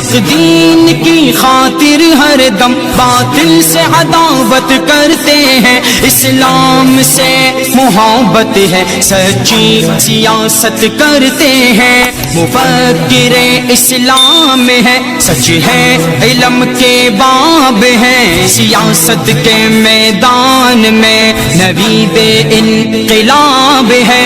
حق دین کی خاطر ہر دم باطل سے عداوت کرتے ہیں، اسلام سے محبت ہے سچی سیاست کرتے ہیں، مفکر اسلام ہے سچ ہے علم کے باب ہیں، سیاست کے میدان میں نوید انقلاب ہے۔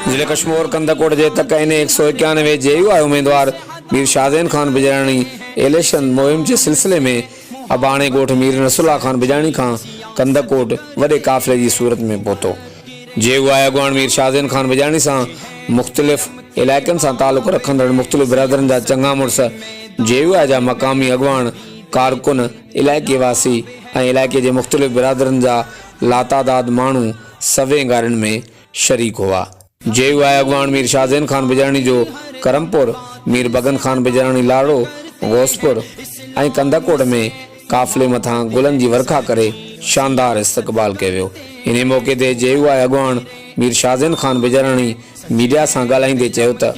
ضلع کشمور کندکوٹ جے تک 191 جے یو آئی امیدوار میر شاہزین خان بجرانی الیکشن مہم کے سلسلے میں ابانے گوٹھ میر نصر اللہ خان بجرانی خان کندکوٹ وڈے قافلے کی صورت میں پہتو۔ جے یو آئی اگوان میر شاہزین خان بجرانی سے مختلف علاقن سے تعلق رکھندڑ مختلف برادرن جا چنگا مرس جے یو آئی جا مقامی اگوان کارکن علاقے واسی علاقے کے مختلف برادرن جا لاتعداد مانو سویں گارن میں شریک ہوا۔ جے یو آئی اگوان میر شاہزین خان بجرانی جو کرمپور میر بگن خان بجرانی لاڑو غوثپور کندکوٹ میں قافلے متھاں گلن کی ورکھا کرے شاندار استقبال کیو۔ انہیں موقع تے جے یو آئی اگوان میر شاہزین خان بجرانی میڈیا سے گالائیندے چیو تا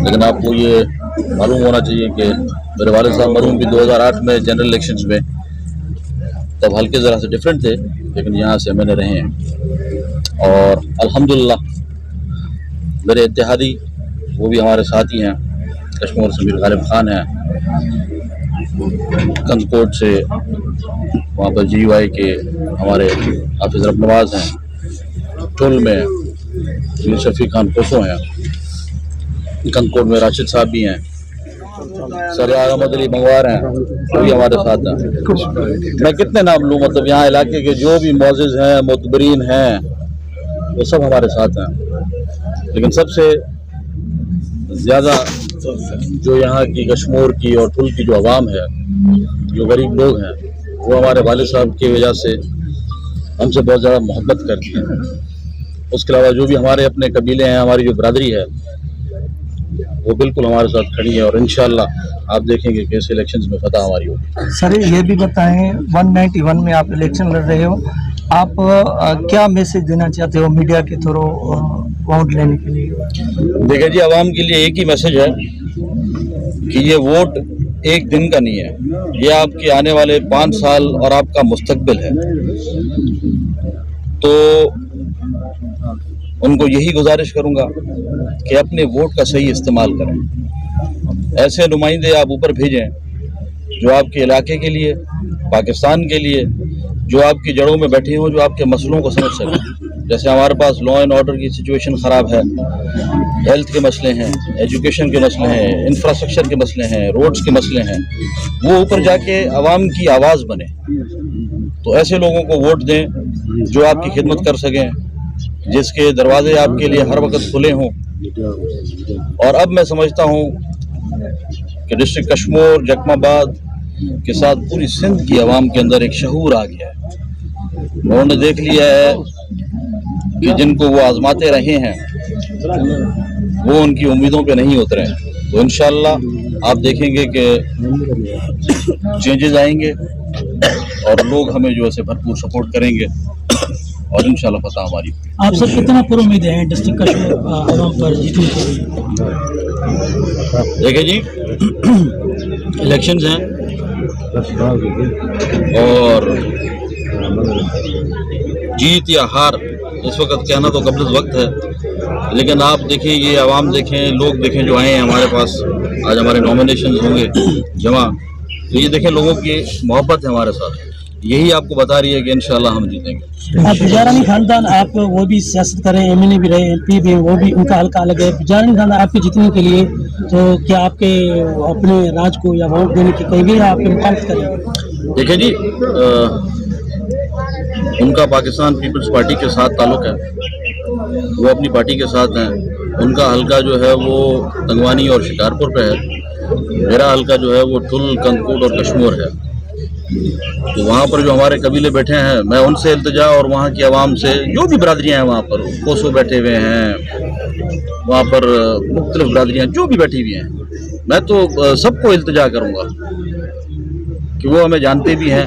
لیکن آپ کو یہ معلوم ہونا چاہیے کہ میرے والد صاحب مرحوم بھی 2008 میں جنرل الیکشنز میں تب حلقے ذرا سے ڈیفرنٹ تھے لیکن یہاں سے میں نے رہے ہیں اور الحمدللہ میرے اتحادی وہ بھی ہمارے ساتھی ہیں۔ کشمور سے میر غالب خان ہیں، کندکوٹ سے وہاں پر جی یو آئی کے ہمارے حافظ رب نواز ہیں، ٹول میں میر شفیق خان کوسو ہیں، کندکوٹ میں راشد صاحب بھی ہیں، سردار احمد علی منگوار ہیں، وہ بھی ہمارے ساتھ ہیں۔ میں کتنے نام لوں، مطلب یہاں علاقے کے جو بھی معزز ہیں معتبرین ہیں وہ سب ہمارے ساتھ ہیں، لیکن سب سے زیادہ جو یہاں کی کشمور کی اور ٹھل کی جو عوام ہے، جو غریب لوگ ہیں، وہ ہمارے والد صاحب کی وجہ سے ہم سے بہت زیادہ محبت کرتی ہیں۔ اس کے علاوہ جو بھی ہمارے اپنے قبیلے ہیں، ہماری جو برادری ہے وہ بالکل ہمارے ساتھ کھڑی ہے اور انشاءاللہ آپ دیکھیں گے کہ اس الیکشنز میں فتح ہماری ہوگی۔ سر یہ بھی بتائیں 191 میں آپ الیکشن لڑ رہے ہو، آپ کیا میسج دینا چاہتے ہو میڈیا کے تھرو ووٹ لینے کے لیے؟ دیکھیں جی، عوام کے لیے ایک ہی میسج ہے کہ یہ ووٹ ایک دن کا نہیں ہے، یہ آپ کے آنے والے 5 سال اور آپ کا مستقبل ہے۔ تو ان کو یہی گزارش کروں گا کہ اپنے ووٹ کا صحیح استعمال کریں، ایسے نمائندے آپ اوپر بھیجیں جو آپ کے علاقے کے لیے، پاکستان کے لیے، جو آپ کی جڑوں میں بیٹھے ہوں، جو آپ کے مسئلوں کو سمجھ سکیں۔ جیسے ہمارے پاس لا اینڈ آرڈر کی سچویشن خراب ہے، ہیلتھ کے مسئلے ہیں، ایجوکیشن کے مسئلے ہیں، انفراسٹرکچر کے مسئلے ہیں، روڈز کے مسئلے ہیں، وہ اوپر جا کے عوام کی آواز بنے۔ تو ایسے لوگوں کو ووٹ دیں جو آپ کی خدمت کر سکیں، جس کے دروازے آپ کے لیے ہر وقت کھلے ہوں۔ اور اب میں سمجھتا ہوں کہ ڈسٹرکٹ کشمور جکم آباد کے ساتھ پوری سندھ کی عوام کے اندر ایک شعور آ گیا ہے، انہوں نے دیکھ لیا ہے کہ جن کو وہ آزماتے رہے ہیں وہ ان کی امیدوں پہ نہیں اترے۔ تو انشاءاللہ آپ دیکھیں گے کہ چینجز آئیں گے اور لوگ ہمیں جو ہے بھرپور سپورٹ کریں گے اور انشاءاللہ فتح ہماری۔ آپ سب کتنا پر امید ہیں ڈسٹرکٹ کشمیر عوام پر جیتنے کے لیے؟ دیکھیں جی، الیکشنز ہیں اور جیت یا ہار اس وقت کہنا تو قبل وقت ہے، لیکن آپ دیکھیں، یہ عوام دیکھیں، لوگ دیکھیں جو آئے ہیں ہمارے پاس، آج ہمارے نامینیشنز ہوں گے جمع، تو یہ دیکھیں لوگوں کی محبت ہے ہمارے ساتھ، یہی آپ کو بتا رہی ہے کہ انشاءاللہ ہم جیتیں گے۔ آپ بجرانی خاندان، آپ وہ بھی سیاست کریں، ایم این اے بھی رہے، ایم پی بھی، وہ بھی ان کا حلقہ الگ ہے، بجرانی خاندان آپ کے جیتنے کے لیے تو کیا آپ کے اپنے راج کو یا ووٹ دینے کی کہیں گے یا آپ کی مخالفت کریں گے؟ دیکھیں جی، ان کا پاکستان پیپلز پارٹی کے ساتھ تعلق ہے، وہ اپنی پارٹی کے ساتھ ہیں، ان کا حلقہ جو ہے وہ تنگوانی اور شکارپور پہ ہے، میرا حلقہ جو ہے وہ ٹھل، کندکوٹ اور کشمور ہے۔ تو وہاں پر جو ہمارے قبیلے بیٹھے ہیں، میں ان سے التجا اور وہاں کی عوام سے، جو بھی برادریاں ہیں وہاں پر، کوسو بیٹھے ہوئے ہیں، وہاں پر مختلف برادریاں جو بھی بیٹھی ہوئی ہیں، میں تو سب کو التجا کروں گا کہ وہ ہمیں جانتے بھی ہیں،